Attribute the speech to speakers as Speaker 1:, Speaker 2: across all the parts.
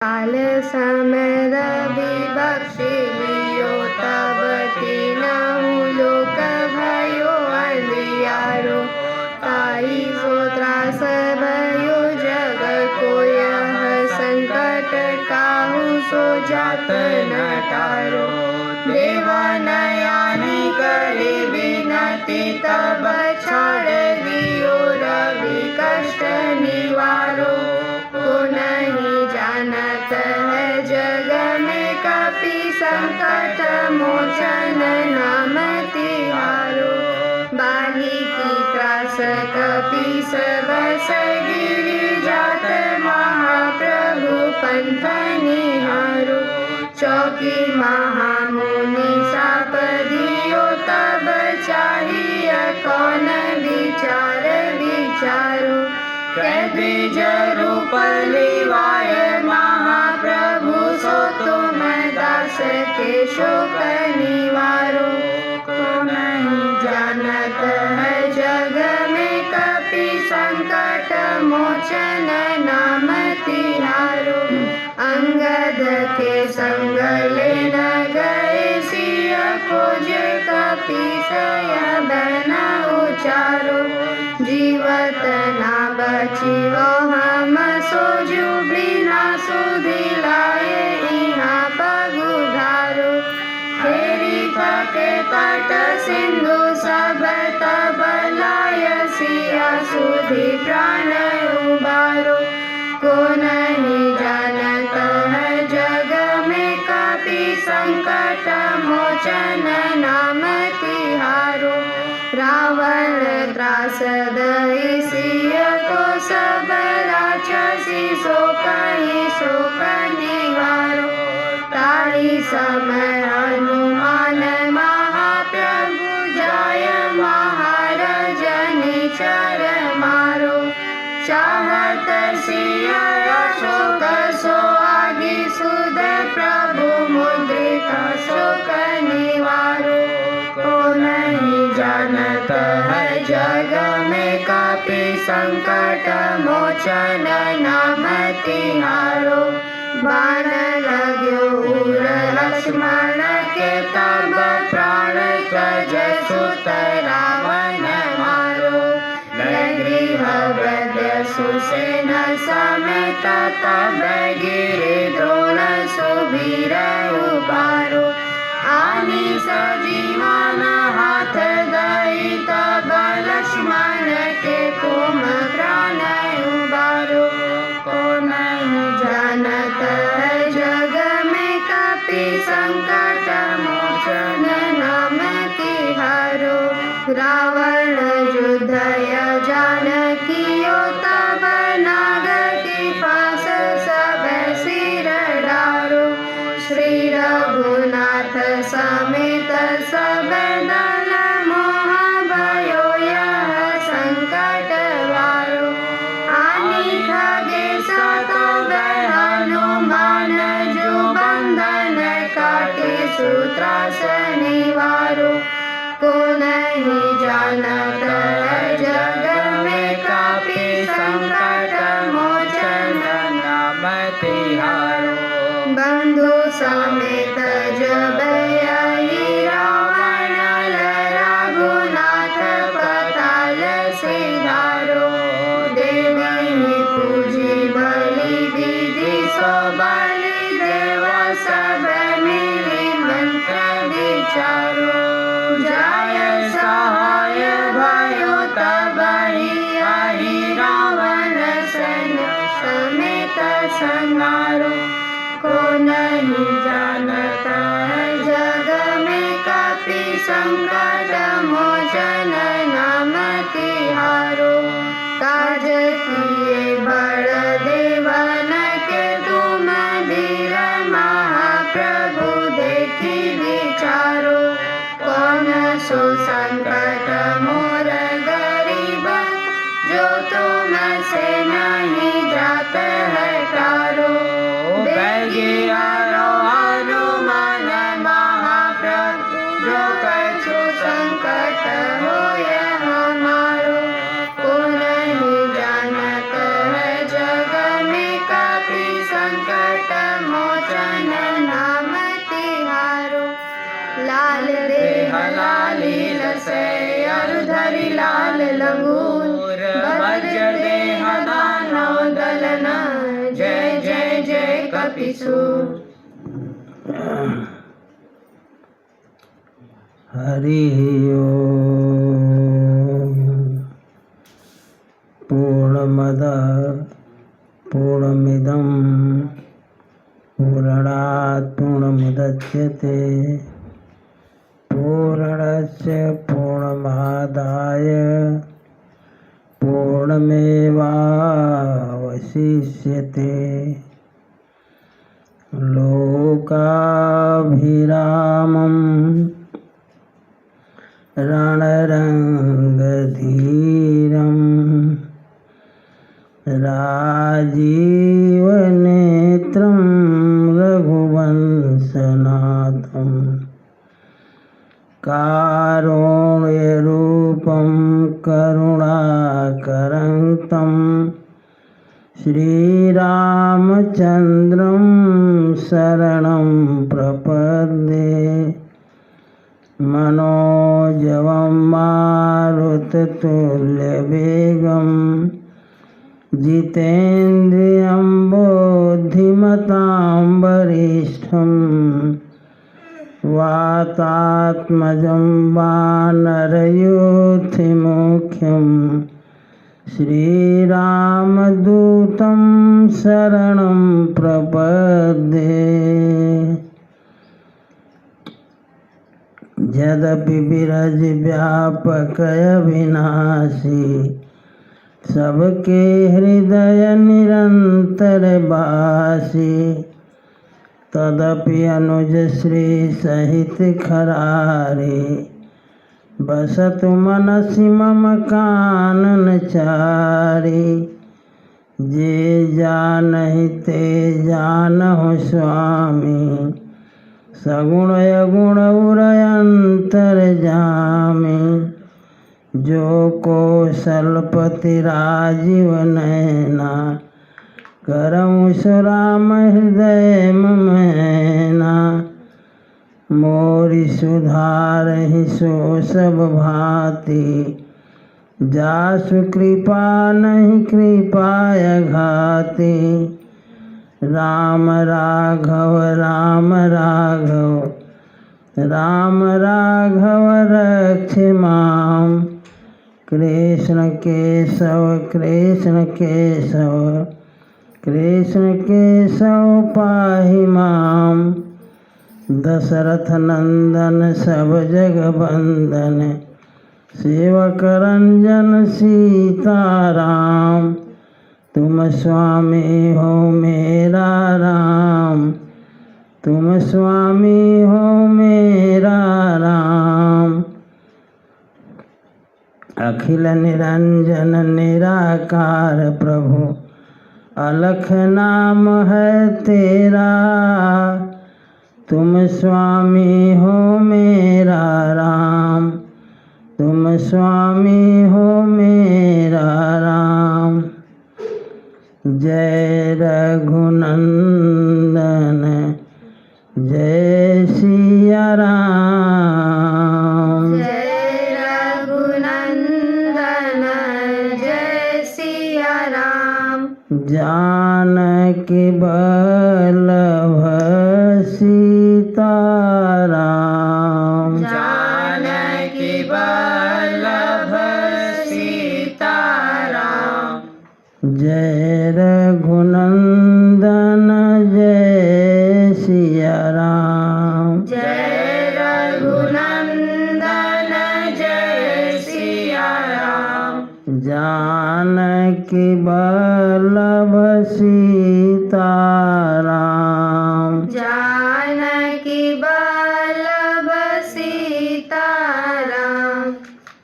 Speaker 1: काल समर विबक्षी लियो तब तीनहु लोक भयो अंधियारो। ताई सो त्रास भयो जग को यह संकट काहू सो जात न टारो। देव नयानी करी विनती तब छाड़ दियो रवि कष्ट निवारो। को नहीं जानत है जग में कपि संकट मोचन नाम तिहारो। बाही की त्रास कपि सब गिरि जात महाप्रभु पंथ निहारो। चौकी महामुनि साप दियो तब चाहिए कौन विचार विचारो। कैदी रूप लिवाय महाप्रभु सो तुम दास के शोक निवारो। को नहीं जानत है जग में कपि संकट मोचन नाम तिहारो। अंगद के संग ले न गए सिय खोजे कपीसय बन उचारो। जीवत ना बचियो हम सोजु बिना सुधि लाए इहाँ पगुधारो। फेरी थके तट सिंधु सब तब लाय सिया सुधि प्राण उबारो। को नहीं जानत है जग में कपि संकट मोचन नाम तिहारो। रावण त्रास दई सिय को सब राक्षसी सो कहीं शोक निवारो। ताई समय हनुमान महाप्रभु जाय महाराज निचर मारो। चाहत सिय अशोक सो आगे सुध प्रभु मुद्रित शोक निवारो। को नहीं जानत है जग में कपि संकट मोचन नाम तिहारो। बाण लाग्यो उर लक्ष्मण के तब प्राण त्यज सुत रावण मारो। गृह वैद्य सुसेन समेत तब गिरे द्रोण सुबीर उबारो। आनी सजीवन हाथ दई तब लक्ष्मण के कोम प्राण उबारो। को नहीं जानत है जग में कपि संकट मोचन नाम तिहारो। रावण युद्धय जानकियो तब नाग की फांस सब सिर डारो। श्री रघुनाथ समेत सब दल मोह भयो यह संकट वारो। आनी खगेश तब हनुमान जो बंधन काटे सूत्रास निवारो। को नहीं जानत है जग में कपि संकट मोचन नाम तिहारो। बंधु समेत जब आई रावण रघुनाथ पताल सिधारो। देवी पूजी बलि विधि सो बलि देव सब मिली मंत्र विचारो। जय सहाय भयो तब ही रावण सन समेत संहारो। को नहीं जानत है जग में कपि संकट मोचन नाम तिहारो। काज किए बड़ देवन के तुम धीर महाप्रभु देखी विचारो। कौन सो संकट मोर गरीब जो तुम से नहीं जात है टारो। हनुमान महाप्रभु जो कछु संकट होय हमारो। को नहीं जानत है जग में कपि संकट हलाली रसै अरु धरि लाल लंगूर वज्र देह दानव दलन जय जय जय कपिसूर।
Speaker 2: हरि ओम। पूर्णमदः पूर्णमिदं पूर्णात् पूर्णमुदच्यते पूर्णस्य पूर्णमादाय पूर्णमेवावशिष्यते। लोकाभिरामम् रणरङ्गधीरम् राजीवनेत्रं रघुवंशनाथं कारुण्यरूपं करुणाकरं तं श्रीरामचन्द्रं शरणं प्रपद्ये। मनोजवं मारुततुल्यवेगं जितेन्द्रियं बुद्धिमतां वरिष्ठं वातात्मजं वानरयूथमुख्यं श्रीरामदूतं शरणं प्रपद्ये। यद्यपि विरज व्यापकय विनाशी सबके हृदय निरंतर वासी तदपि अनुज श्री सहित खरारे बसतु मनसि मम कानन चारि। जे जानहि ते जानहु स्वामी सगुण अगुण उरयंतर्यामी। जो कौशलपति राजीव नैना करऊँ सुराम हृदय मैना। मोरि सुधारहि सो सब भांति जासु कृपा नहीं कृपाय घाति। राम राघव राम राघव राम राघव रक्ष माम। कृष्ण केशव कृष्ण केशव कृष्ण केशव पाहि माम। दशरथ नंदन सब जग बंदन सेवक रंजन सीताराम। तुम स्वामी हो मेरा राम तुम स्वामी हो मेरा राम। अखिल निरंजन निराकार प्रभु अलख नाम है तेरा। तुम स्वामी हो मेरा राम तुम स्वामी हो मेरा राम। जय रघुनंदन जय सिया राम।
Speaker 1: जय रघुनंदन जय सिया राम।
Speaker 2: जानकी बल्लभ सीताराम।
Speaker 1: जानकी बल्लभ सीताराम।
Speaker 2: जय रघुनंदन जय सिया राम।
Speaker 1: जय रघुनंदन जय सिया राम।
Speaker 2: जानकी बल्लभ सीताराम।
Speaker 1: जानकी बल्लभ सीताराम।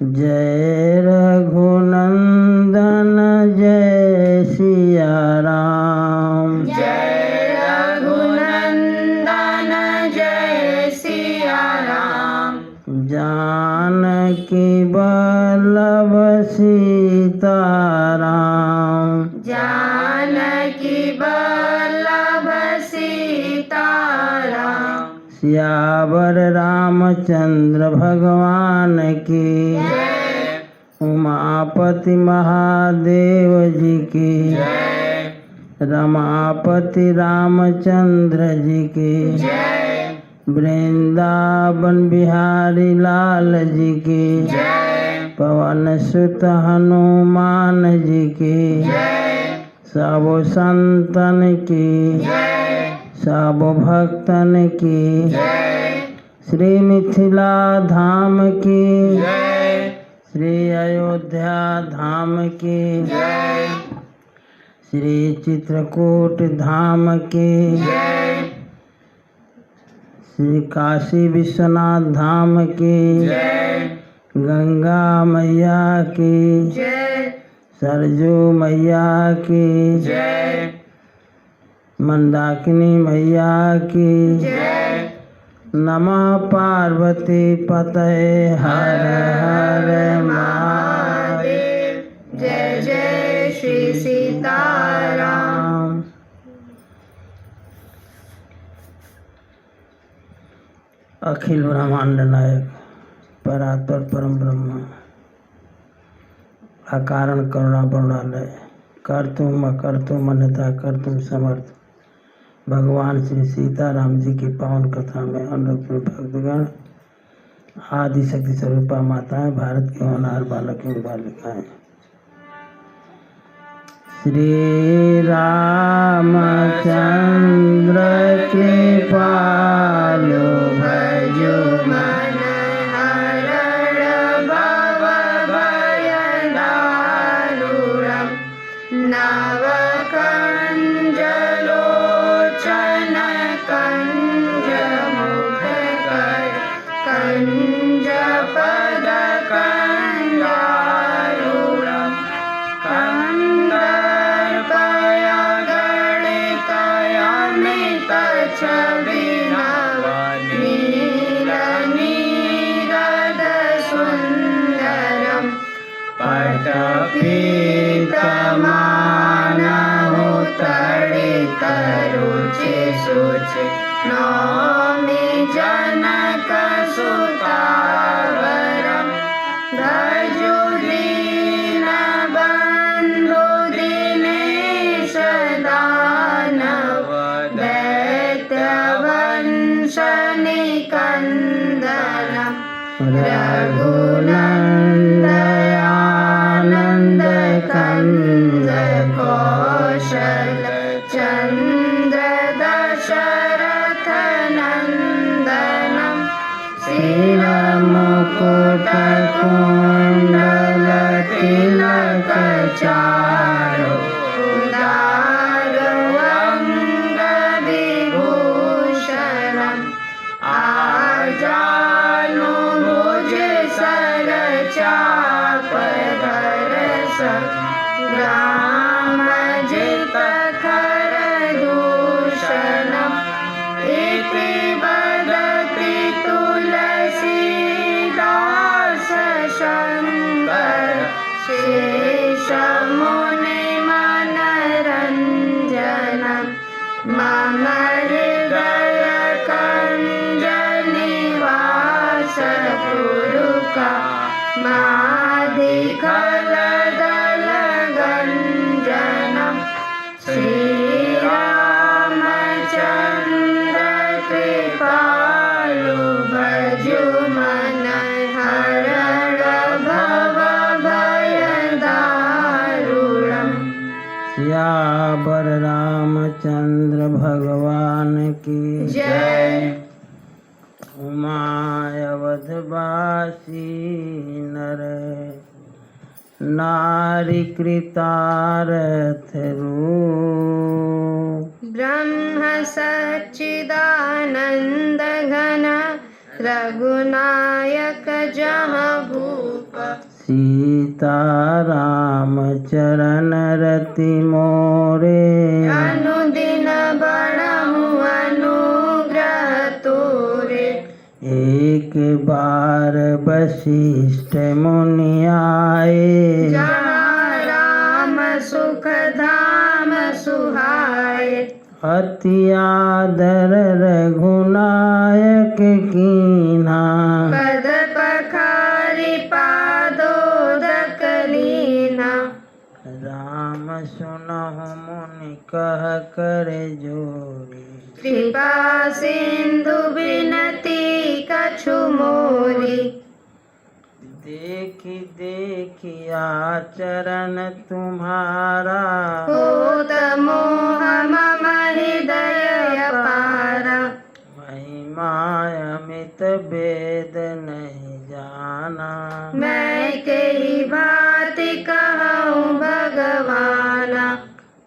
Speaker 2: जय रघुनंदन जय सिया राम।
Speaker 1: जय रघुनंदन जय सिया राम।
Speaker 2: जानकी बल्लभ सीताराम।
Speaker 1: जानकी बल्लभ
Speaker 2: सियावर रामचंद्र भगवान की
Speaker 1: जय
Speaker 2: उमापति महादेव जी की
Speaker 1: जय
Speaker 2: रमापति रामचंद्र जी की
Speaker 1: जय
Speaker 2: वृंदावन बिहारी लाल जी की
Speaker 1: जय
Speaker 2: पवन सुत हनुमान जी की
Speaker 1: जय
Speaker 2: सब संतन की
Speaker 1: जय
Speaker 2: सब भक्तन की
Speaker 1: जय
Speaker 2: श्री मिथिला धाम की
Speaker 1: जय
Speaker 2: श्री अयोध्या धाम की
Speaker 1: जय
Speaker 2: श्री चित्रकूट धाम की
Speaker 1: जय
Speaker 2: श्री काशी विश्वनाथ धाम की
Speaker 1: जय
Speaker 2: गंगा मैया की
Speaker 1: जय
Speaker 2: सरजू मैया की
Speaker 1: जय
Speaker 2: मंदाकिनी मैया की
Speaker 1: जय
Speaker 2: नमः पार्वती पतये हर हर महादेव।
Speaker 1: महादेव जय जय श्री सीताराम।
Speaker 2: अखिल ब्रह्मांड नायक परात्पर परम ब्रह्म अकारण करुणा बरुणालय कर्तुम अकर्तुम अन्यथा कर्तुम समर्थ भगवान श्री सीताराम जी की पावन कथा में अनुरूप भक्तगण आदि शक्ति स्वरूपा माताएं भारत के होनहार बालक एवं बालिकाएं श्री रामचंद्र कृपालु
Speaker 1: भजो मन हरण भव भय दारुणम् नव कंज लोचन कंज मुख कर कंज पद कंजारुणम् कंदर्पय गणित अमित छवि नव नील नीरद सुंदरम् पटपीतमानहु तडित रुचि सुचि नौमि जनक सुतावरम् भजो दीन बंधु दिनेश दानव दैत्य वंश निकंदनम् रघुनंदयानंद कंद कौशल चंद्र दशरथ नंदनम् शिरमुकुट कुंडल तिलक चारु दारुअंग विभूषणम् आजानुभुज सर चाप धर ग्रामजित खर दूषणम् इति वदति तुलसीदास शंकर शेषमुनि मनरंजनम् मम हृदय कंजनिवास पुरुका माधिखलदल गंजनम् श्रीरामचंद्र कृपालु भजो मन हरण भव भय दारुणम्।
Speaker 2: सियावर रामचंद्र भगवान की
Speaker 1: जय
Speaker 2: उमायवधवासी नर नारी कृतार्थ रूप
Speaker 1: ब्रह्म सच्चिदानंद घन रघुनायक जहाँ भूप
Speaker 2: सीताराम चरण रति मोरे
Speaker 1: अनुदिन बड़हु अनुग्रह तोरे
Speaker 2: एक बार वशिष्ठ मुनि आए
Speaker 1: जहाँ राम सुख धाम सुहाए
Speaker 2: अति आदर रघुनायक कीन्हा।
Speaker 1: पद पखारी पादोदक लीना।
Speaker 2: राम सुनहु मुनि कह कर जोरी।
Speaker 1: कृपा सिंधु बिनती कछु मोरी।
Speaker 2: देखी देखी आचरण तुम्हारा।
Speaker 1: होत मोह मम हृदय अपारा।
Speaker 2: महिमा अमित वेद नहीं जाना।
Speaker 1: मैं कही भांति कहूँ भगवाना।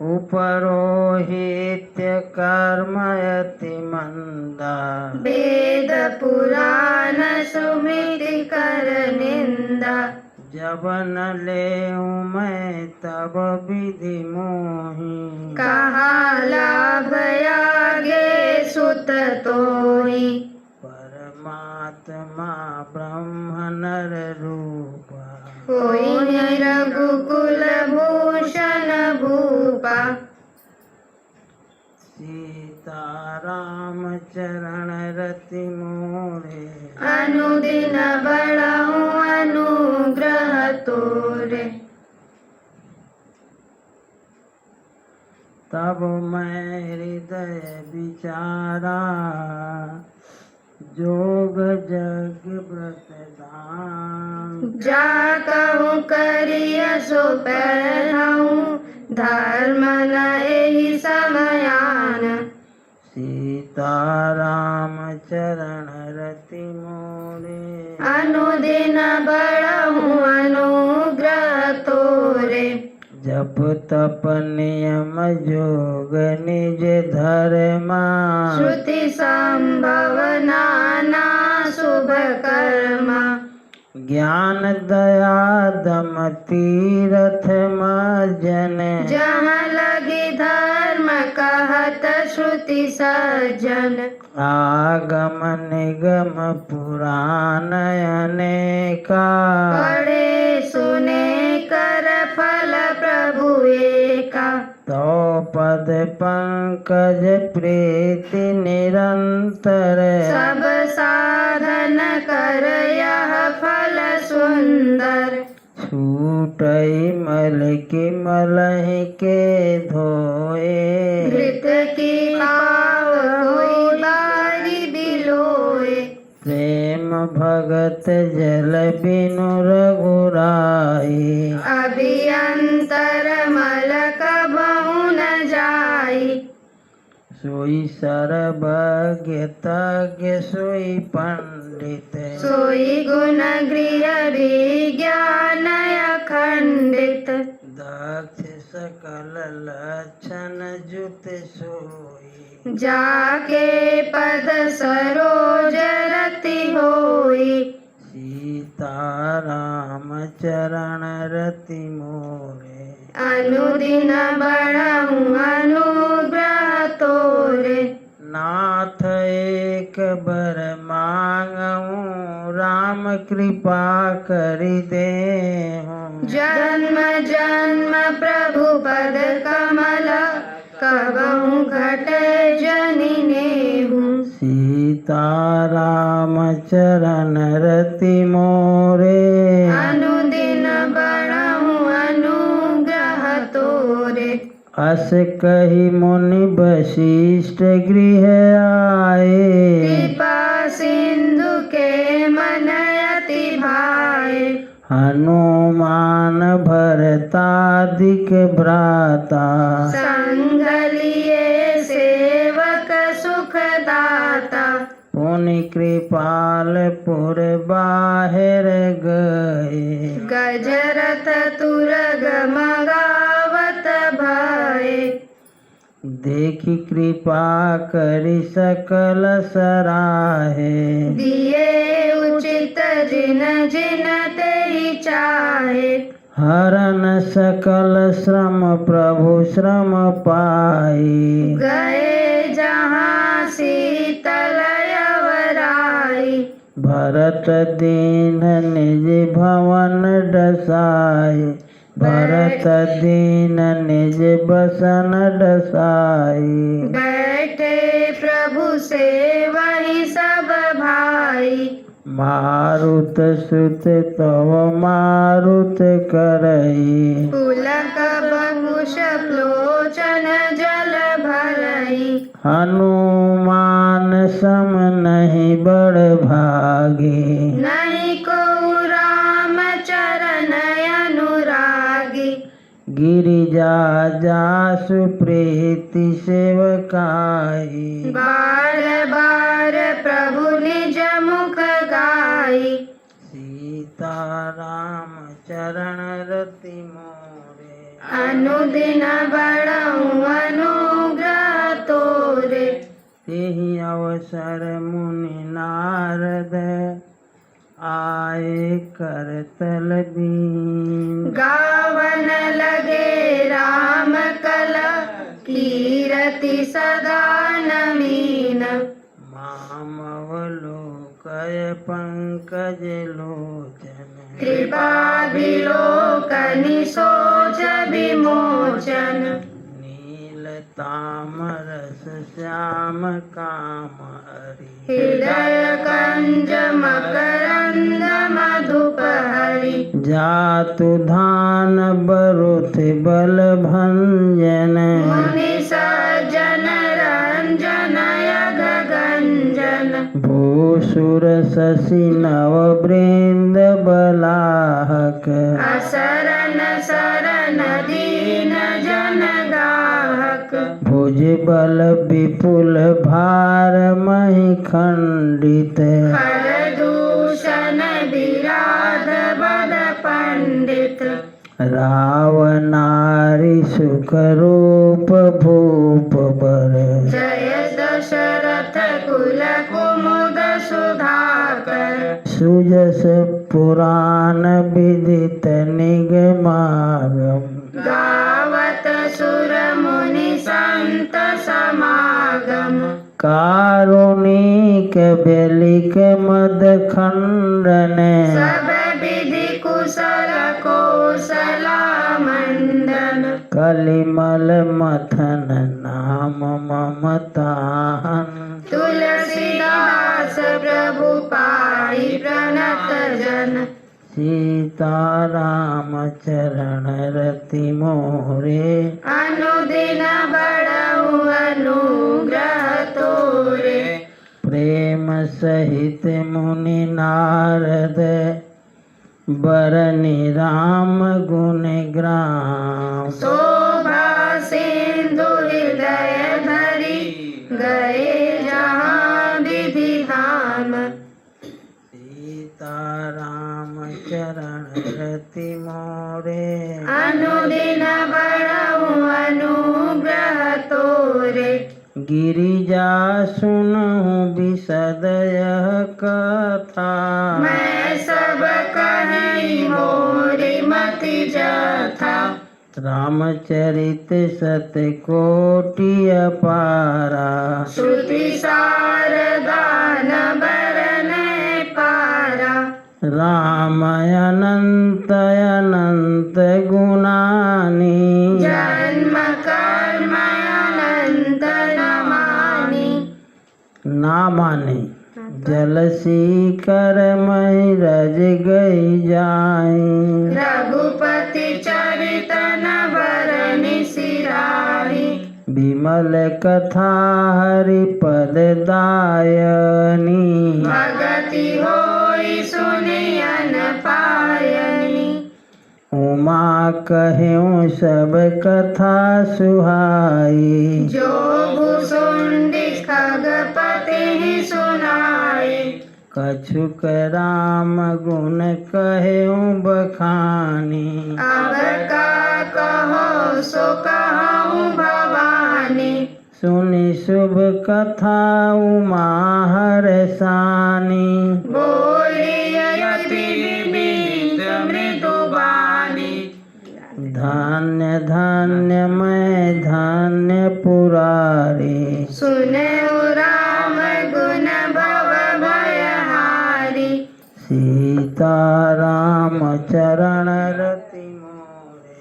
Speaker 2: उपरोहित्य कर्म अति मंदा।
Speaker 1: वेद पुराण सुमिति कर निंदा। जब
Speaker 2: न लेऊं मैं तब विधि मोही।
Speaker 1: कहा लाभ आगे सुत तोहि।
Speaker 2: परमात्मा ब्रह्म नर रूपा।
Speaker 1: होई रघुकुल भूषण भूपा।
Speaker 2: सीता राम चरण रति मोरे।
Speaker 1: अनुदिन बढ़ाऊं अनुग्रह तोरे।
Speaker 2: तब मैं हृदय विचारा। जोग जग व्रत दान।
Speaker 1: जा कहूँ करिय सो पहनाऊं। धर्म न एहि समयान।
Speaker 2: सीता राम चरण रति मोरे।
Speaker 1: अनुदिन बढ़ाऊं अनुग्रह तोरे।
Speaker 2: जप तप नियम जोग निज धर्मा।
Speaker 1: श्रुति संभव नाना शुभ कर्मा।
Speaker 2: ज्ञान दया दम तीरथ मर्जन।
Speaker 1: जहाँ लगी धर्म कहत श्रुति सज्जन।
Speaker 2: आगम निगम पुराण अनेका।
Speaker 1: पढ़े सुने कर फल प्रभु एका।
Speaker 2: तो पद पंकज प्रीति निरंतर।
Speaker 1: सब साधन कर यह फल सुंदर।
Speaker 2: छूटई मल की मलहि के धोए।
Speaker 1: घृत की पाव होई बारी बिलोए।
Speaker 2: प्रेम भगत जल बिनु रघुराई।
Speaker 1: अभियंतर मल कबहु न जाई।
Speaker 2: सोई सर्वज्ञ तज्ञ सोई पंडित।
Speaker 1: सोई गुण गृह विज्ञान अखंडित।
Speaker 2: दक्ष सकल लक्षण जुत सोई।
Speaker 1: जाके पद सरोज रति होई।
Speaker 2: सीता राम चरण रति मोरे।
Speaker 1: अनुदिन बढ़ाऊं अनुग्रह तोरे।
Speaker 2: नाथ एक बर मांगऊं राम कृपा करि देहूं।
Speaker 1: जन्म जन्म प्रभु पद कमल कबहु घट जनि नेहूं।
Speaker 2: सीता राम चरण रति मोरे।
Speaker 1: अनुदिन बढ़ाऊं अनुग्रह तोरे।
Speaker 2: अस कही मुनि वशिष्ठ गृह आए।
Speaker 1: कृपा सिंधु के मन अति भाए।
Speaker 2: हनुमान भरतादिक भ्राता।
Speaker 1: संग लिए सेवक सुख दाता।
Speaker 2: पुनि कृपाल पुर बाहिर गए।
Speaker 1: गजरथ तुरग मगावत भये।
Speaker 2: देखी कृपा करि सकल सराहे।
Speaker 1: दिए उचित जिन जिन तेहि चाहे।
Speaker 2: हरन सकल श्रम प्रभु श्रम पाई।
Speaker 1: गए जहाँ शीतल अवराई।
Speaker 2: भरत दीन निज भवन डसाए। भरत दीन निज बसन डसाई।
Speaker 1: बैठे प्रभु से वही सब भाई।
Speaker 2: मारुत सुत तव मारुत करई।
Speaker 1: पुलक बकुश लोचन जल भरई।
Speaker 2: हनुमान सम नहीं बड़ भागी।
Speaker 1: नहीं को राम चरण अनुरागी।
Speaker 2: गिरिजा जासु प्रीति सेवकाई।
Speaker 1: बार बार प्रभु निज मुख गाई।
Speaker 2: सीता राम चरण रति मोरे।
Speaker 1: अनुदिन बड़ऊ अनुग्रह तोरे।
Speaker 2: तेहि अवसर मुनि नारद आए करतल बीन।
Speaker 1: गावन लगे राम कला कीरति सदा नवीन।
Speaker 2: मामवलोकय पंकज लोचन।
Speaker 1: कृपा विलोकनि सोच विमोचन।
Speaker 2: नील तामरस श्याम काम हरि।
Speaker 1: हृदय कंज मकरंद मधुप हरि।
Speaker 2: जातु धान बरुथ बल भंजन।
Speaker 1: मुनि सज्जन रंजन यग गंजन।
Speaker 2: भूसुर शशि नव वृंद बलाहक।
Speaker 1: असरन सरन दीन जन गाहक।
Speaker 2: भुज बल विपुल भार महि खंडित।
Speaker 1: हर दूषण विराध बद पंडित।
Speaker 2: रावनारी सुख रूप भूप बर।
Speaker 1: जय दशरथ कुल कुमुद सुधाकर।
Speaker 2: सुजस पुराण विदित निगमागम।
Speaker 1: गावत सुर मुनि संत समागम।
Speaker 2: कारुणिक बेलिक मद खंडन।
Speaker 1: सब विधि कुशल कौशला मंडन।
Speaker 2: कलिमल मथन नाम ममताहन।
Speaker 1: तुलसीदास प्रभु पाई प्रणत जन।
Speaker 2: सीताराम चरण रति मोरे।
Speaker 1: अनुदिन बड़ऊ अनुग्रह तोरे।
Speaker 2: प्रेम सहित मुनि नारद बरनि राम गुण ग्राम।
Speaker 1: शोभा सिंधु हृदय धरि गए जहाँ विधि धाम।
Speaker 2: सीताराम चरण रति मोरे।
Speaker 1: अनुदिन बड़ऊ अनुग्रह तोरे।
Speaker 2: गिरिजा सुनहु बिसद यह कथा।
Speaker 1: मैं सब कहीं मोरी मति जथा।
Speaker 2: रामचरित सत कोटि अपारा।
Speaker 1: श्रुति सार दान बरन पारा।
Speaker 2: राम अनंत अनंत गुणानि।
Speaker 1: जन्म कर्म अनंत नमानि।
Speaker 2: नामानि जलसी कर मई रज गई जाई।
Speaker 1: रघुपति चरितन बरनि सिराहि।
Speaker 2: विमल कथा हरिपद दायनी।
Speaker 1: भगति होई सुनियन पायनि।
Speaker 2: उमा कह्यूँ सब कथा सुहाई।
Speaker 1: जो भुसुंडी खगपति सुनाई।
Speaker 2: कछुक राम गुण कह्यूँ बखानी।
Speaker 1: अब का कहो सो कहूँ भवानी।
Speaker 2: सुनि शुभ कथा उमा हरसानी।
Speaker 1: बोली यति विविध मृदुबानी।
Speaker 2: धन्य धन्य मैं धन्य पुरारी।
Speaker 1: सुने राम गुण भव भयहारी।
Speaker 2: सीताराम चरण रति मोरे।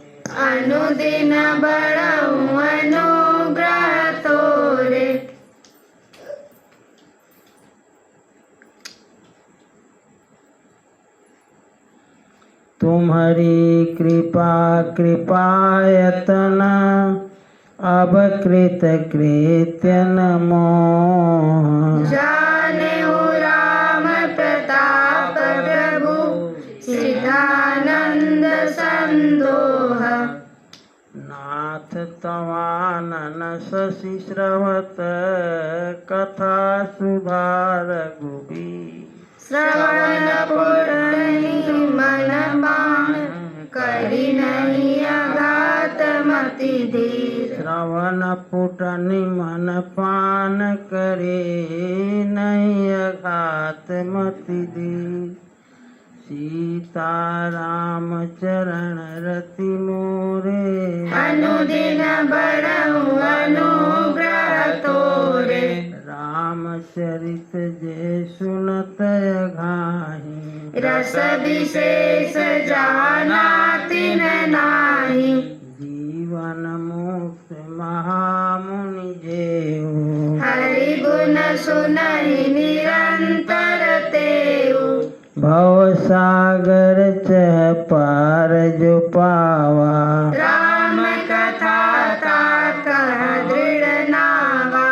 Speaker 1: दिन बड़ऊ अनुग्रह तोरे।
Speaker 2: तुम्हारी कृपा कृपायतन अब कृत कृत्य मोह।
Speaker 1: जाने राम प्रताप प्रभु सिद्धानंद संदोह।
Speaker 2: नाथ तवानन शशि श्रवत कथा सुधार गुबी।
Speaker 1: श्रवण पुरहि मन पान करी नहीं आघात मति धीर।
Speaker 2: श्रवण पुटनि मन पान करे नहीं अघात मति धीर। सीता राम चरण रति मोरे।
Speaker 1: अनुदिन बड़ऊ अनुग्रह तोरे।
Speaker 2: रामचरित जे सुनत अघाहि।
Speaker 1: रस विशेष जाना तिन नाही।
Speaker 2: जीवन मुक्त महामुनि जेऊ।
Speaker 1: हरि गुण सुनहि निरंतर तेऊ।
Speaker 2: भव सागर चह पार जो पावा।
Speaker 1: राम कथा कह दृढ़ नावा।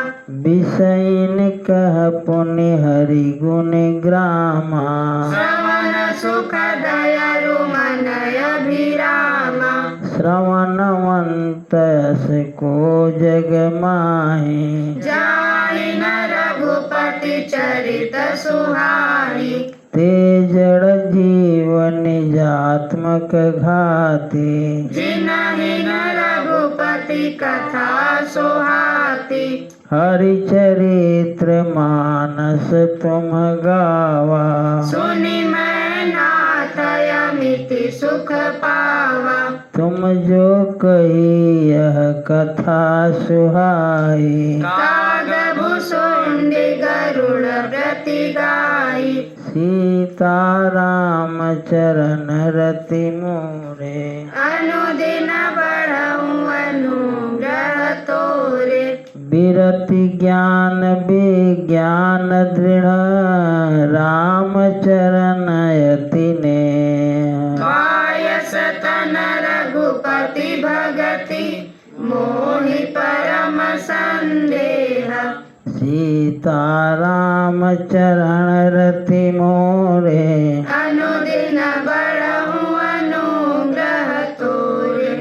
Speaker 2: विषयन कह पुनि हरि गुण ग्रामा।
Speaker 1: श्रवण सुख दयरु मन अभिरामा।
Speaker 2: श्रवणवंत यस को जग माहि।
Speaker 1: जाहि न रघुपति चरित सुहाई।
Speaker 2: ते जड़ जीवन निजात्मक घाति।
Speaker 1: जिनहि न रघुपति कथा सुहाती।
Speaker 2: हरि चरित्र मानस तुम गावा।
Speaker 1: सुनि मैं नाथ अमिति सुख पावा।
Speaker 2: तुम जो कही यह कथा सुहाई।
Speaker 1: काग भुसुंडी गरुड़ प्रति गाई।
Speaker 2: सीता राम चरण रति मोरे।
Speaker 1: अनुदिन बड़ऊ अनुग्रह तोरे।
Speaker 2: विरति ज्ञान विज्ञान दृढ़ राम चरण यति ने।
Speaker 1: कायस तन रघुपति भगति मोहि परम संदेह।
Speaker 2: सीता राम चरण रति मोरे।
Speaker 1: अनुदिन बड़ऊ अनुग्रह तोरे।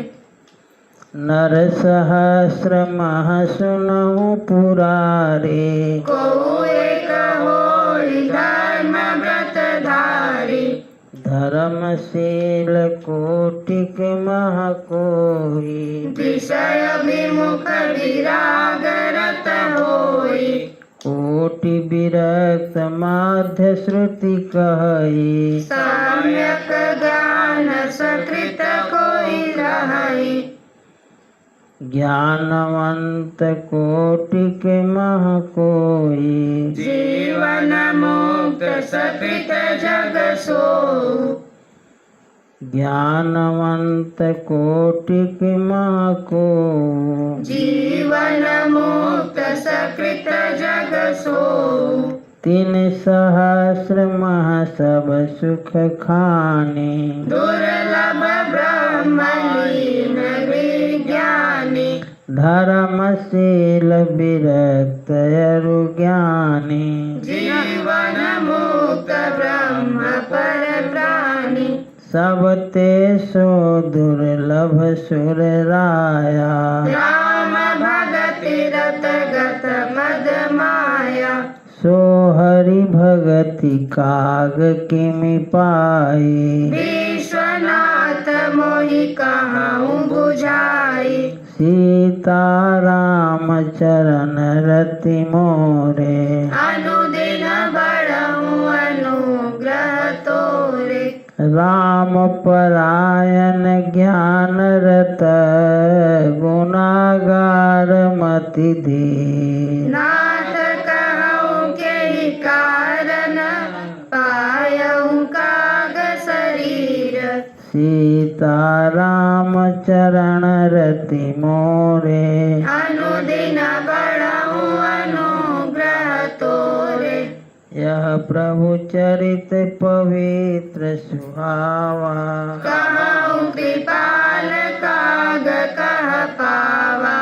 Speaker 2: नर सहस्र मह सुनहु पुरारे।
Speaker 1: को एक होई धर्म व्रत धारी।
Speaker 2: धर्मशील कोटिक मह कोई।
Speaker 1: विषय विमुख विराग रत होई।
Speaker 2: कोटि विरक्त माध्य श्रुति कही।
Speaker 1: सम्यक ज्ञान सकृत कोई रहई।
Speaker 2: ज्ञानवंत कोटिक मह कोई।
Speaker 1: जीवन मुक्त सकृत जग सोऊ।
Speaker 2: ज्ञानवंत कोटिक मह को।
Speaker 1: जीवन मुक्त सकृत जग सोऊ।
Speaker 2: तीन सहस्र मह सब सुख खाने।
Speaker 1: दुर्लभ ब्रह्मलीन विज्ञानी।
Speaker 2: धर्मशील विरक्त अरु ज्ञानी।
Speaker 1: जीवन मुक्त ब्रह्म पर प्राणी।
Speaker 2: सब ते सो दुर्लभ सुर राया।
Speaker 1: राम भगति रत गत मद माया।
Speaker 2: सो हरि भगति काग किमि पाई।
Speaker 1: विश्वनाथ मोहि कहूँ बुझाई।
Speaker 2: सीता राम चरण रति मोरे।
Speaker 1: अनुदिन बड़ऊ अनुग्रह तोरे।
Speaker 2: राम परायण ज्ञान रत गुणागार मति धीर।
Speaker 1: नाथ कहूँ के ही कारण पायऊ काग शरीर।
Speaker 2: सीता राम चरण रति मोरे
Speaker 1: अनुदिन बढ़ाऊं अनुग्रह तोरे।
Speaker 2: यह प्रभु चरित पवित्र सुहावा
Speaker 1: कहूँ कृपाल काग कह पावा।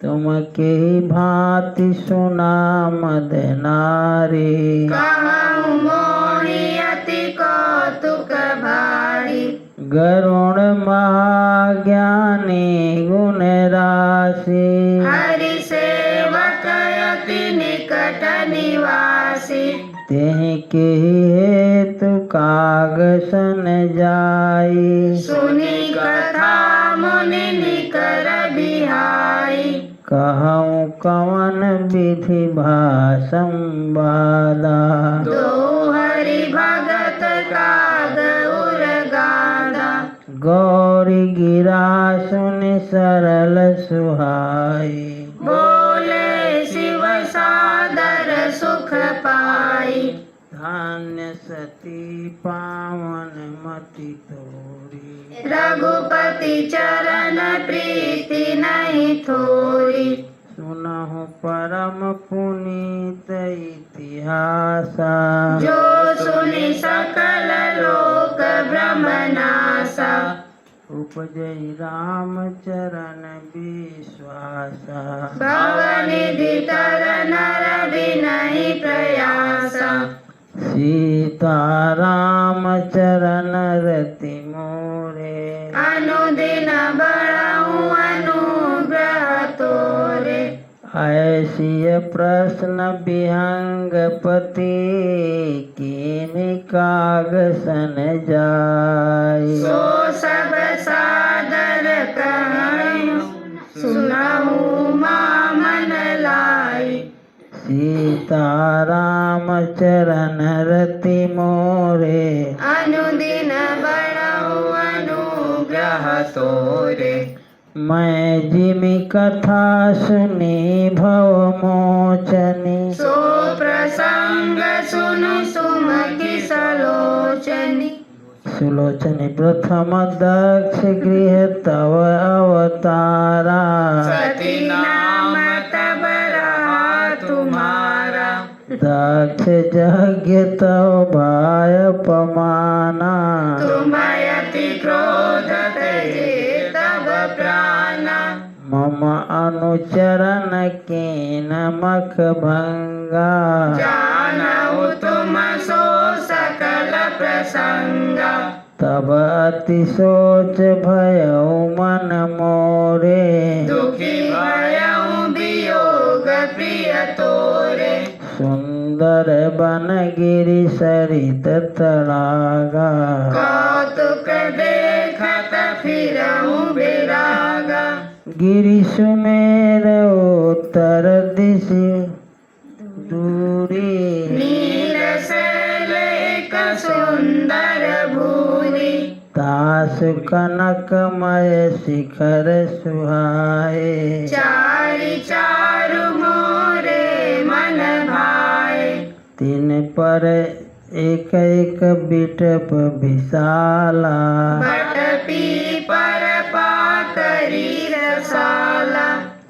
Speaker 2: तुम के भांति सुना मद नारी
Speaker 1: कहूँ मोहि अति कौतुक भारी।
Speaker 2: गरुण महाज्ञानी गुण राशि
Speaker 1: हरि सेवक अति निकट निवासी।
Speaker 2: तेहि के हेतु कागसन जाई
Speaker 1: सुनी कथा मुनि निकर बिहाई।
Speaker 2: कहूँ कवन विधि भाषम बाला
Speaker 1: दो हरि भगत काग उर गादा।
Speaker 2: गौरी गिरा सुनि सरल सुहाई
Speaker 1: बोले शिव सादर सुख पाई।
Speaker 2: धान्य सती पावन मति तोरी
Speaker 1: रघुपति चरण प्रीति नहीं थोरी।
Speaker 2: सुनहु परम पुनीत इतिहासा
Speaker 1: जो सुनि सकल लोक ब्रह्मनासा।
Speaker 2: उपजई राम चरण विश्वासा
Speaker 1: भवनिधि तर नर बिनहि प्रयासा।
Speaker 2: सीता राम चरण रति मोरे
Speaker 1: अनुदिन बढ़ाऊं अनुग्रह तोरे।
Speaker 2: ऐसी प्रश्न विहंग पति कीन कागसन जाय
Speaker 1: सो सब सादर कहूँ सुनहु माँ मन लाई।
Speaker 2: सीता राम चरण रति मोरे
Speaker 1: अनुदिन बढ़ाऊं अनुग्रह तोरे।
Speaker 2: मैं जिमि कथा सुनी भव मोचनी
Speaker 1: सो प्रसंग सुनु सुमति सलोचनी।
Speaker 2: सुलोचनी प्रथम दक्ष गृह तव अवतारा
Speaker 1: सती नाम तब रहा तुम्हारा।
Speaker 2: दक्ष यज्ञ तव भाय पमाना
Speaker 1: तुम अति क्रोध तजे तब प्राणा।
Speaker 2: मम अनुचरण कीन मख भंगा
Speaker 1: जानऊ तुम सो सकल प्रसंगा।
Speaker 2: तब अति सोच भयउ मन मोरे
Speaker 1: दुखी भयऊ वियोग प्रिय तोरे।
Speaker 2: सुंदर बन गिरि सरित तड़ागा
Speaker 1: कौतुक देखत फिरऊं विरागा।
Speaker 2: गिरि सुमेर उत्तर दिशि दूरी
Speaker 1: नील शैल एक सुंदर भूरि।
Speaker 2: तासु कनकमय शिखर सुहाए
Speaker 1: चारि चारु मोरे मन भाए।
Speaker 2: तीन पर एक एक बिटप विशाला
Speaker 1: बट पीपर पाकरी रसाला।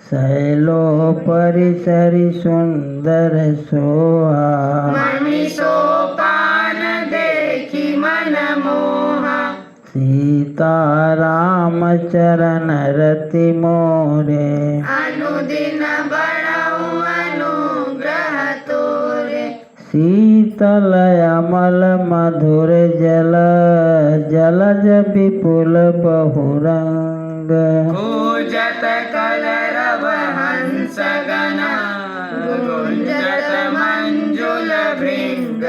Speaker 2: शैलो परिसरि सुंदर सोहा
Speaker 1: मणि सोपान देखी मन मोहा।
Speaker 2: सीता राम चरण रति मोरे
Speaker 1: अनुदिन बढ़ाऊं अनुग्रह तोरे।
Speaker 2: शीतल अमल मधुर जल जलज विपुल बहुरंग
Speaker 1: कूजत कलरव हंस गण गुंजत मंजुल भृंग।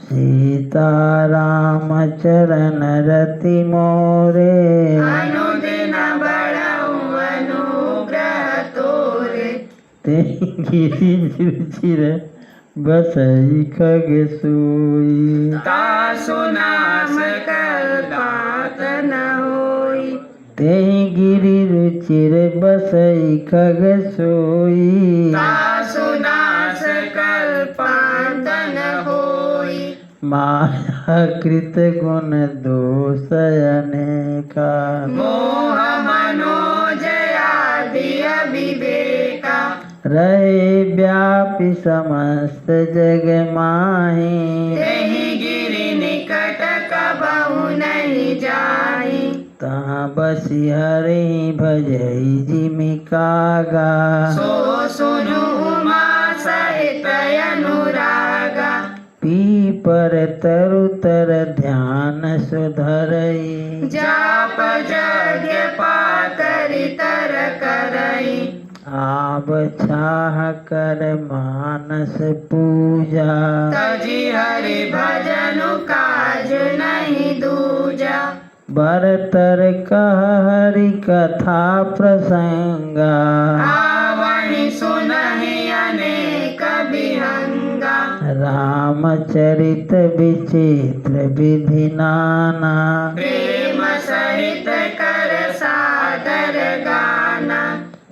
Speaker 2: सीता राम चरण रति मोरे
Speaker 1: अनुदिन बढ़ाऊं अनुग्रह तोरे।
Speaker 2: ते गिरि रुचिर बसई खग सोई
Speaker 1: तासु नाम कल्पात न होई।
Speaker 2: ते गिरि रुचिर बसई खग सोई
Speaker 1: तासु नास कल्पात न होई।
Speaker 2: माया कृत गुण दोष अनेका
Speaker 1: मोह मनोजयादि अविवेका
Speaker 2: रहे व्यापी समस्त जग माही
Speaker 1: तेहि गिरि निकट कबहु नहीं जाहि
Speaker 2: तहाँ बसी हरि भजई जिमि कागा
Speaker 1: सो सुनु उमा सहित अनुरागा
Speaker 2: पीपर तरुतर ध्यान सुधरई
Speaker 1: जाप यज्ञ पाकरि तर करई
Speaker 2: आब छाह कर मानस पूजा
Speaker 1: तजी हरि भजनु काज नहीं दूजा
Speaker 2: बरतर कह हरि कथा प्रसंगा
Speaker 1: आवहि सुनहि अनेक विहंगा
Speaker 2: रामचरित विचित्र विधि नाना
Speaker 1: प्रेम सहित कर सादर गाना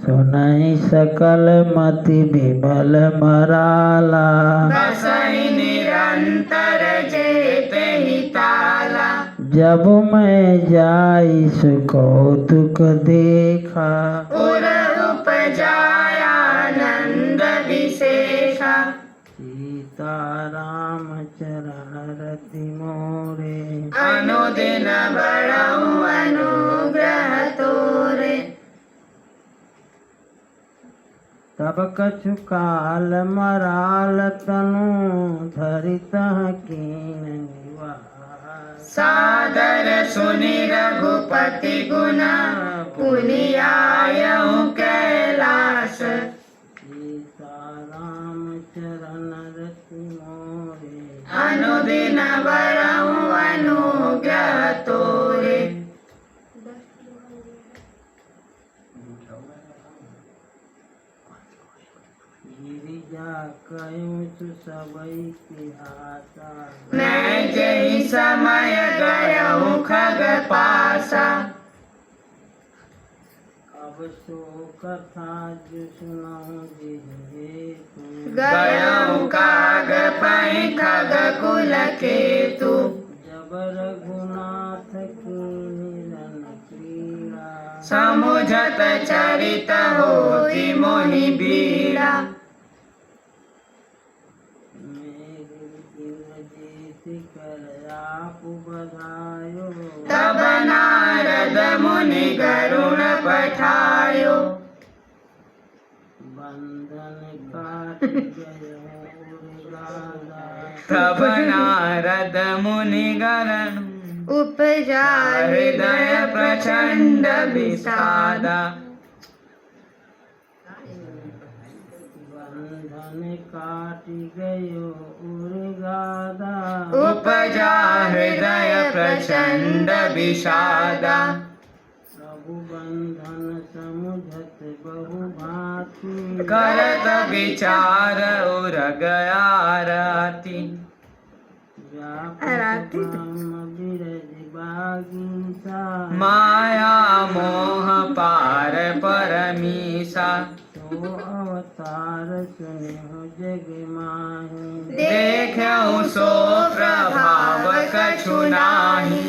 Speaker 2: सुनहि सकल मति विमल मराला
Speaker 1: बसहि निरंतर जेते ही ताला
Speaker 2: जब मैं जाई सुकौतुक देखा
Speaker 1: उर उपजाया आनंद विशेषा
Speaker 2: सीता राम चरण रति मोरे
Speaker 1: अनुदिन बड़ऊ अनुग्रह तोरे
Speaker 2: तब कछु काल मराल तनु धरित कीन निवास
Speaker 1: सादर सुनि रघुपति गुण पुनि आयहु कैलास
Speaker 2: सीता राम चरण रति मोरे
Speaker 1: अनुदिन बड़ऊ अनुग्रह तोरे
Speaker 2: गिरिजा कयुच सबई के आशा
Speaker 1: मैं जही समय गयहु खग पासा
Speaker 2: अब सो कथा जो सुनाऊं हेतु
Speaker 1: गयहु काग पहि खग कुल केतु
Speaker 2: जब रघुनाथ की निरन क्रीड़ा
Speaker 1: समुझत चरित होति मोहि बीड़ा
Speaker 2: मेरे इंद्रजीत कर आप बधायो
Speaker 1: तब नारद मुनि गरुण पठायो
Speaker 2: बंधन काट गयो राजा
Speaker 1: तब नारद मुनि गरुण उपजा हृदय प्रचंड विषादा
Speaker 2: बंधन काट गयो उर्गादा
Speaker 1: उपजा हृदय प्रचंड विषादा
Speaker 2: प्रभु बंधन समुझत बहु भांति
Speaker 1: करत विचार उर गया राति
Speaker 2: व्यापक काम बिरज बागीसा
Speaker 1: माया मोह पार परमीसा
Speaker 2: तो अवतार सुने जग माही
Speaker 1: देखऊ सो प्रभाव कछु नाही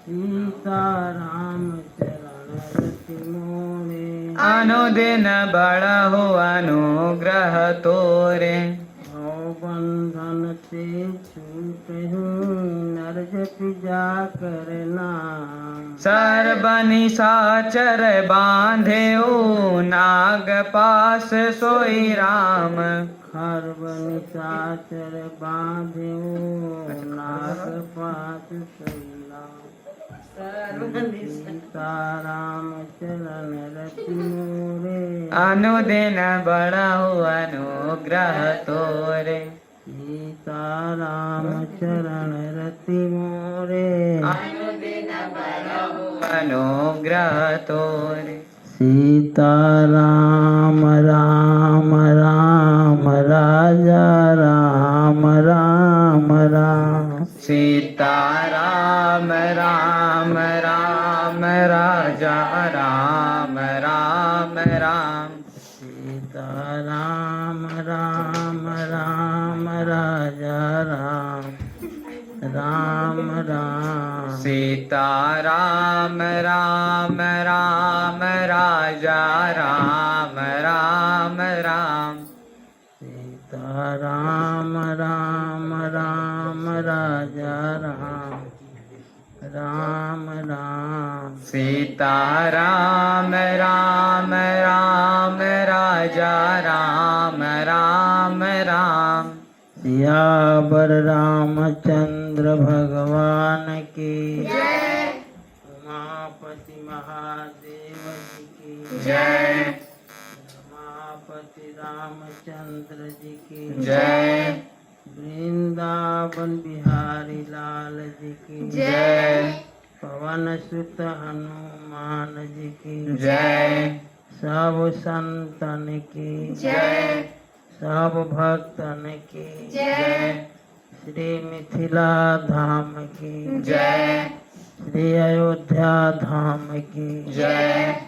Speaker 2: सीता राम चरण रति मोरे
Speaker 1: अनुदिन बड़हु अनुग्रह तोरे
Speaker 2: भव बंधन से छूटहु नर जपि जा करना
Speaker 1: सर्वनिशाचर बांधेऊ नाग पास सोई राम
Speaker 2: खर्व निशाचर बांधे नाग पास सैला सीता राम चरण रति मोरे
Speaker 1: अनुदिन बड़हु अनुग्रह तोरे
Speaker 2: सीता राम चरण रति मोरे
Speaker 1: अनुग्रह तोरे
Speaker 2: सीता राम राम राम राजा राम राम राम
Speaker 1: सीता राम राम राम राजा राम राम राम
Speaker 2: सीता राम राम राम राजा राम राम राम
Speaker 1: सीता राम राम राम राजा राम राम राम
Speaker 2: सीता राम राम राम राजा राम राम राम
Speaker 1: सीता राम राम राम राजा राम राम राम
Speaker 2: सियावर रामचंद्र भगवान की जय। उमापति महादेव जी की
Speaker 1: जय।
Speaker 2: उमापति रामचंद्र जी की
Speaker 1: जय।
Speaker 2: वृंदावन बिहारी लाल जी की
Speaker 1: जय।
Speaker 2: पवन सुत हनुमान जी की
Speaker 1: जय।
Speaker 2: सब संतन की
Speaker 1: जय।
Speaker 2: सब भक्तन की
Speaker 1: जय।
Speaker 2: श्री मिथिला धाम की
Speaker 1: जय।
Speaker 2: श्री अयोध्या धाम की
Speaker 1: जय।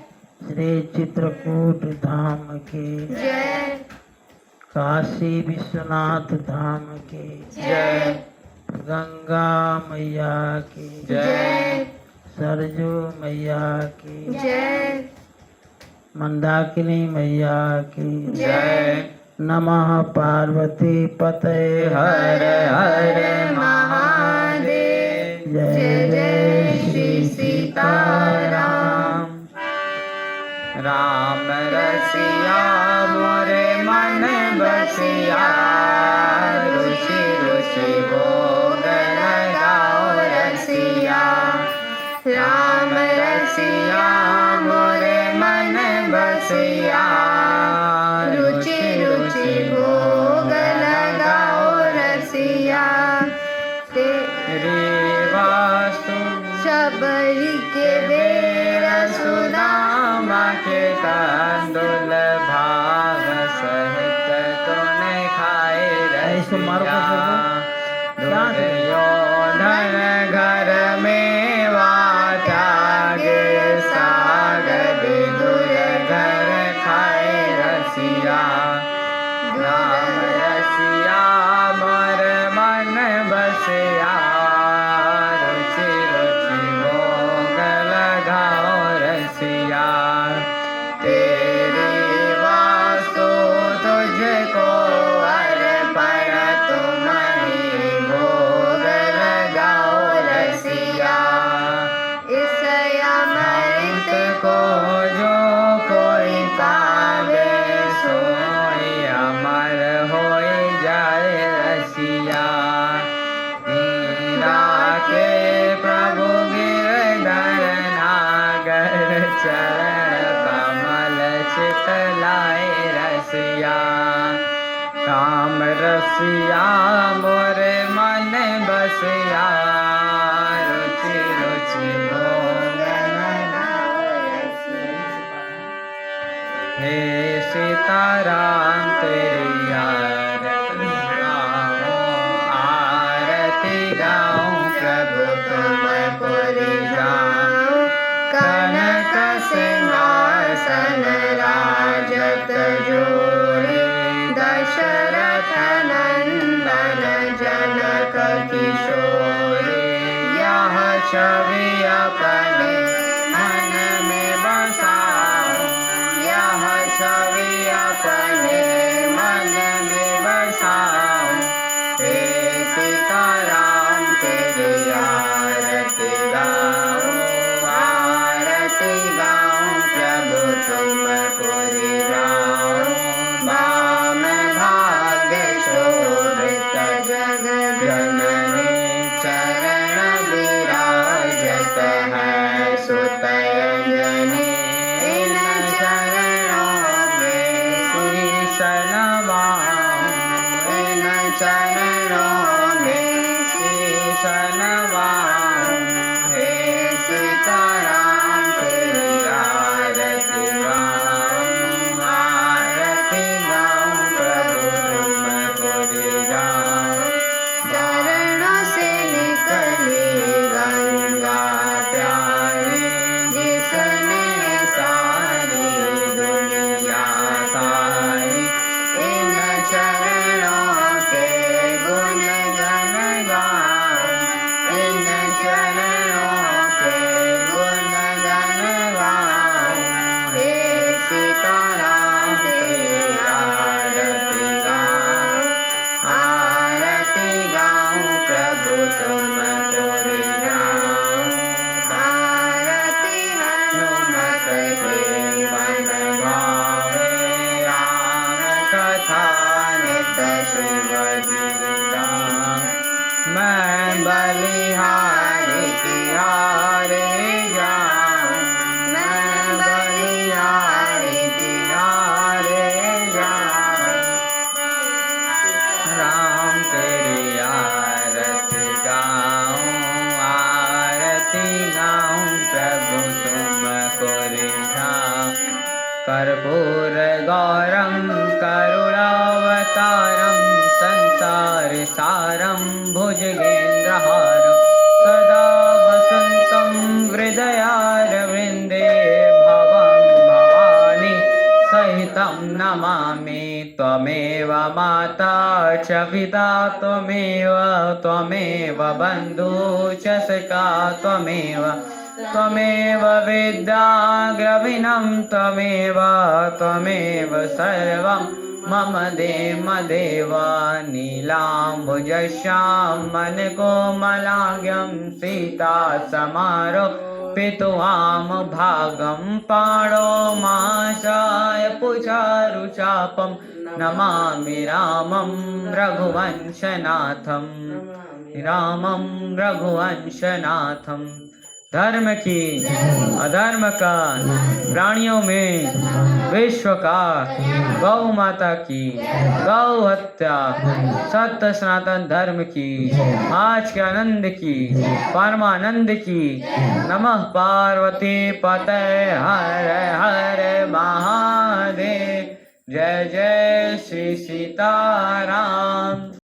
Speaker 2: श्री चित्रकूट धाम की
Speaker 1: जय।
Speaker 2: काशी विश्वनाथ धाम की
Speaker 1: जय।
Speaker 2: गंगा मैया की
Speaker 1: जय।
Speaker 2: सरजू मैया की
Speaker 1: जय।
Speaker 2: मंदाकिनी मैया की
Speaker 1: जय।
Speaker 2: नमः पार्वती पते
Speaker 1: हर हर महादेव। जय जय श्री सीताराम। राम रसिया मोरे मन बसिया रुचि रुचि भोग लगाओ रसिया। राम रसिया मोरे मन बसिया रुचि रुचि भोग लगाओ रसिया। तेरी वास्तु सबरी के बेर सुदामा के तांदुल भाव सहित तूने खाए रसिया। दुर्योधन घर में त्यागे सागर विदुर घर खाए रसिया। राम रसिया मोर मन बसिया रुचि रुचि भोग लगाओ रसिया। तेरी वास्तु तुझको अर्पण तुम ही भोग लगाओ रसिया। इस अमृत को जो कोई पावे सोई अमर होई जाए रसिया। मीरा के प्रभु गिरधर नागर चरण कमल चितलाए रसिया। काम रसिया मोरे मन बसिया रुचि रुचि भोग लगाओ रसिया। हे सीताराम तेरी आरती गाऊं आरती गाऊं प्रभु तुम पुरी जाऊं। कनक सिंहासन राजत जोड़े दशरथ नंदन जनक किशोरे। यह छवि अपने मन में बसाऊं यह छवि अपने मन में बसाऊं। हे सीताराम तेरी आरती गाऊं प्रभु तुम पुरी जाऊं। वाम भाग्य शोभित जग जननी चरण विराजत है सुत अंजनी। इन चरणों में शीश नवाऊं इन चरणों में शीश नवाऊं। हे सीताराम तेरी आरती गाऊं प्रभु तुम पुरी जाऊं। चरणों से निकली गंगा प्यारी जिसने सारी दुनिया सारी। इन चरणों के गुण गन गाऊं प्रभु तुमको रिझाऊं। भारती हनुमत के मन भावे, राम कथा नित शिव जी गाऊं। मैं बलिहारी की हारे जाऊं, मैं बलिहारी की हारे जाऊं। राम तेरी आरती गाऊं, आरती गाऊं प्रभु तुमको रिझाऊं। कर्पूर गौरम करुणावतारम, संसार सारम भुजगेन्द्रहारं। सदा वसन्तं हृदयारविन्दे, भवं भवानी सहितं नमामि। त्वमेव माता च पिता त्वमेव बन्धु च सखा त्वमेव विद्या द्रविणं त्वमेव सर्वं मम देव। नीलाम्बुजश्यामल कोमलांग्यं सीता समारो पितुआम भागं। पाणो माशाय पुचारुचापं, नमामि रामं रघुवंशनाथं। धर्म की अधर्म का प्राणियों में विश्व का, गौ माता की गौ हत्या, सत्य सनातन धर्म की, आज के आनंद की, परमानंद की। नमः पार्वती पते हर हर महादेव। जय जय श्री सीताराम।